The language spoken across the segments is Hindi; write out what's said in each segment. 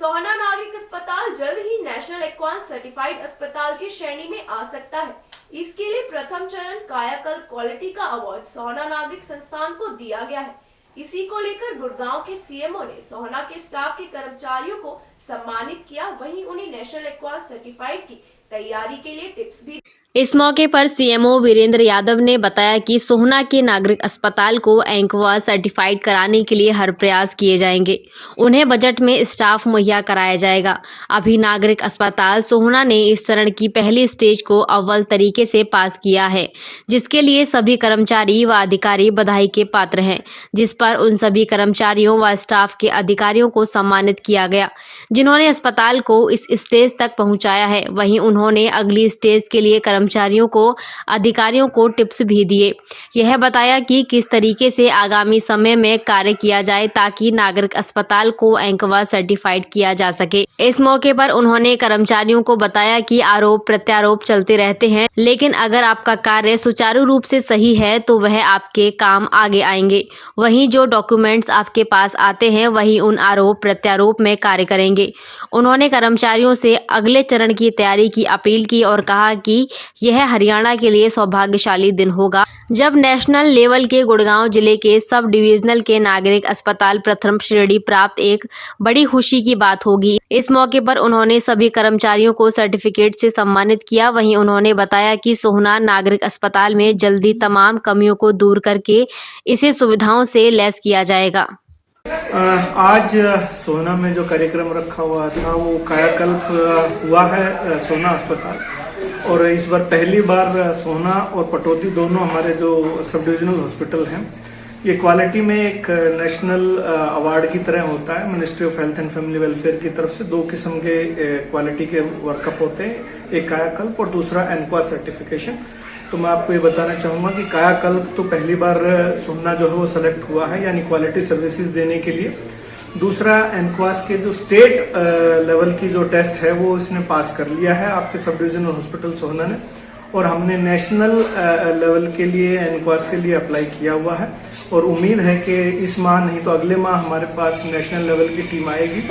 सोहना नागरिक अस्पताल जल्द ही नेशनल एक्वांस सर्टिफाइड अस्पताल की श्रेणी में आ सकता है। इसके लिए प्रथम चरण कायाकल्प क्वालिटी का अवार्ड सोहना नागरिक संस्थान को दिया गया है। इसी को लेकर गुड़गांव के सीएमओ ने सोहना के स्टाफ के कर्मचारियों को सम्मानित किया। वहीं उन्हें नेशनल एक्वांस सर्टिफाइड की तैयारी के लिए टिप्स भी। इस मौके पर सीएमओ वीरेंद्र यादव ने बताया कि सोहना के नागरिक अस्पताल को एंकवास सर्टिफाइड कराने के लिए हर प्रयास किए जाएंगे। उन्हें बजट में स्टाफ मुहैया कराया जाएगा। अभी नागरिक अस्पताल सोहना ने इस चरण की पहली स्टेज को अव्वल तरीके से पास किया है, जिसके लिए सभी कर्मचारी व अधिकारी बधाई के पात्र हैं, जिस पर उन सभी कर्मचारियों व स्टाफ के अधिकारियों को सम्मानित किया गया जिन्होंने अस्पताल को इस स्टेज तक पहुंचाया है। वहीं उन्होंने अगली स्टेज के लिए कर्मचारियों को अधिकारियों को टिप्स भी दिए। यह बताया कि किस तरीके से आगामी समय में कार्य किया जाए ताकि नागरिक अस्पताल को एंकवास सर्टिफाइड किया जा सके। इस मौके पर उन्होंने कर्मचारियों को बताया कि आरोप प्रत्यारोप चलते रहते हैं, लेकिन अगर आपका कार्य सुचारू रूप से सही है तो वह आपके काम आगे आएंगे। वहीं जो डॉक्यूमेंट्स आपके पास आते हैं वही उन आरोप प्रत्यारोप में कार्य करेंगे। उन्होंने कर्मचारियों से अगले चरण की तैयारी की अपील की और कहा कि यह हरियाणा के लिए सौभाग्यशाली दिन होगा जब नेशनल लेवल के गुड़गांव जिले के सब डिविजनल के नागरिक अस्पताल प्रथम श्रेणी प्राप्त एक बड़ी खुशी की बात होगी। इस मौके पर उन्होंने सभी कर्मचारियों को सर्टिफिकेट से सम्मानित किया। वहीं उन्होंने बताया कि सोहना नागरिक अस्पताल में जल्दी तमाम कमियों को दूर करके इसे सुविधाओं से लैस किया जाएगा। आज सोहना में जो कार्यक्रम रखा हुआ था वो कायाकल्प हुआ है सोहना अस्पताल, और इस बार पहली बार सोहना और पटौदी दोनों हमारे जो सब डिविजनल हॉस्पिटल हैं, ये क्वालिटी में एक नेशनल अवार्ड की तरह होता है। Ministry of health and family welfare की तरफ से दो किस्म के क्वालिटी के वर्कअप होते हैं, एक कायाकल्प और दूसरा एनक्वास सर्टिफिकेशन। तो मैं आपको ये बताना चाहूँगा कि कायाकल्प तो पहली बार सोहना जो है वो सेलेक्ट हुआ है, यानी क्वालिटी सर्विसेज देने के लिए। दूसरा एनक्वास के जो स्टेट लेवल की जो टेस्ट है वो इसने पास कर लिया है आपके सब डिविजनल हॉस्पिटल सोहना ने, और हमने नेशनल लेवल के लिए एनक्वास के लिए अप्लाई किया हुआ है। और उम्मीद है कि इस माह नहीं तो अगले माह हमारे पास नेशनल लेवल की टीम आएगी,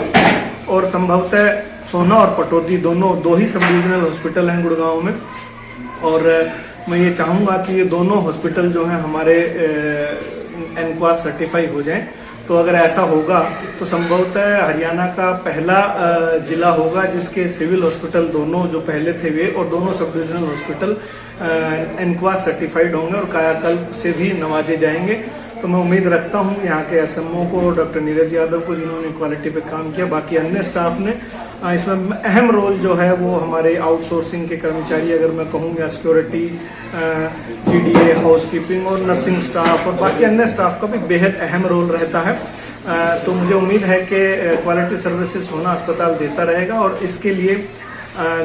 और संभवतः सोहना और पटौदी दोनों दो ही सब डिविजनल हॉस्पिटल हैं गुड़गांव में, और मैं ये चाहूँगा कि ये दोनों हॉस्पिटल जो हैं हमारे एनक्वास सर्टिफाई हो जाएं। तो अगर ऐसा होगा तो संभवतः हरियाणा का पहला जिला होगा जिसके सिविल हॉस्पिटल दोनों जो पहले थे वे और दोनों sub divisional hospital NQAS certified होंगे और कायाकल्प से भी नवाजे जाएंगे। तो मैं उम्मीद रखता हूँ यहाँ के एसएमओ को, डॉक्टर नीरज यादव को जिन्होंने क्वालिटी पे काम किया, बाकी अन्य स्टाफ ने इसमें अहम रोल जो है वो हमारे आउटसोर्सिंग के कर्मचारी, अगर मैं कहूँ या सिक्योरिटी, जीडीए, हाउसकीपिंग और नर्सिंग स्टाफ और बाकी अन्य स्टाफ का भी बेहद अहम रोल रहता है। तो मुझे उम्मीद है कि क्वालिटी सर्विसेज सोहना अस्पताल देता रहेगा, और इसके लिए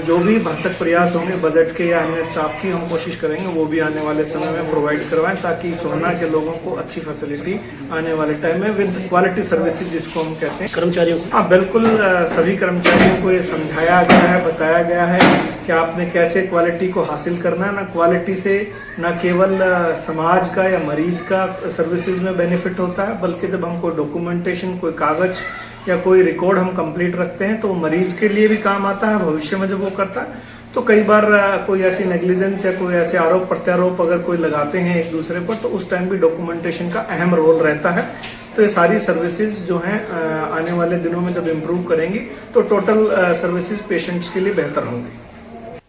जो भी भरसक प्रयास होंगे बजट के या अन्य स्टाफ की, हम कोशिश करेंगे वो भी आने वाले समय में प्रोवाइड करवाएं, ताकि सोहना के लोगों को अच्छी फैसिलिटी आने वाले टाइम में विद क्वालिटी सर्विसेज जिसको हम कहते हैं। कर्मचारियों को बिल्कुल सभी कर्मचारियों को ये समझाया गया है, बताया गया है कि आपने कैसे क्वालिटी को हासिल करना है। ना क्वालिटी से न केवल समाज का या मरीज का सर्विसेज में बेनिफिट होता है, बल्कि जब हम कोई डॉक्यूमेंटेशन, कोई कागज या कोई रिकॉर्ड हम कंप्लीट रखते हैं तो मरीज के लिए भी काम आता है। भविष्य में जब वो करता है तो कई बार कोई ऐसी नेग्लिजेंस या कोई ऐसे आरोप प्रत्यारोप अगर कोई लगाते हैं एक दूसरे पर, तो उस टाइम भी डॉक्यूमेंटेशन का अहम रोल रहता है। तो ये सारी सर्विसेज जो हैं आने वाले दिनों में जब इम्प्रूव करेंगी तो टोटल सर्विसेज पेशेंट्स के लिए बेहतर होंगी।